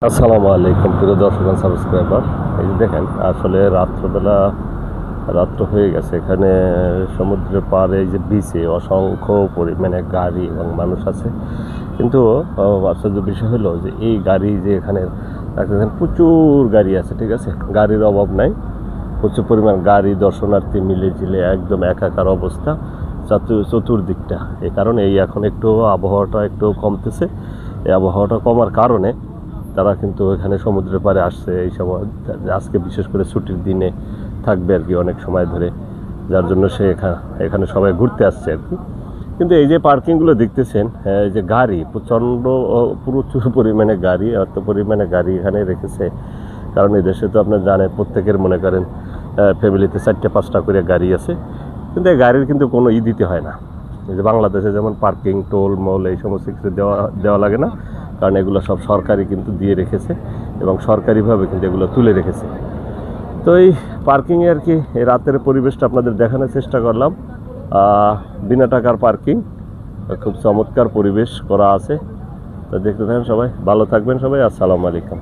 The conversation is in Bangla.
আসসালামু আলাইকুম প্রিয় দর্শক সাবস্ক্রাইবার। এই যে দেখেন, আসলে রাত্র হয়ে গেছে। এখানে সমুদ্রের পাড়ে এই যে বিচে অসংখ্য পরিমাণে গাড়ি এবং মানুষ আছে। কিন্তু আশ্চর্য বিষয় হলো যে এই গাড়ি যে এখানে দেখেন প্রচুর গাড়ি আছে, ঠিক আছে, গাড়ির অভাব নাই। প্রচুর পরিমাণ গাড়ি, দর্শনার্থী মিলে ঝিলে একদম একাকার অবস্থা চতুর্দিকটা। এই কারণে এখন একটু আবহাওয়াটা একটু কমতেছে। এই আবহাওয়াটা কমার কারণে তারা কিন্তু এখানে সমুদ্রের পাড়ে আসছে। এই সময় আজকে বিশেষ করে ছুটির দিনে থাকবে আর কি, অনেক সময় ধরে, যার জন্য সে এখানে সবাই ঘুরতে আসছে আর কি। কিন্তু এই যে পার্কিংগুলো দেখতেছেন, এই যে গাড়ি প্রচণ্ড প্রচুর পরিমাণে গাড়ি, এত পরিমাণে গাড়ি এখানে রেখেছে। কারণ এই দেশে তো আপনার জানেন, প্রত্যেকের মনে করেন ফ্যামিলিতে 4-5টা করে গাড়ি আছে। কিন্তু এই গাড়ির কিন্তু কোনো দিতে হয় না। এই যে বাংলাদেশে যেমন পার্কিং, টোল মল এই সমস্ত কিছু দেওয়া লাগে না, কারণ এগুলো সব সরকারি কিন্তু দিয়ে রেখেছে এবং সরকারিভাবে কিন্তু এগুলো তুলে রেখেছে। তো এই পার্কিংয়ে আর কি এই রাতের পরিবেশটা আপনাদের দেখানোর চেষ্টা করলাম। বিনা টাকার পার্কিং, খুব চমৎকার পরিবেশ করা আছে। তো দেখতে থাকেন সবাই, ভালো থাকবেন সবাই। আসসালামু আলাইকুম।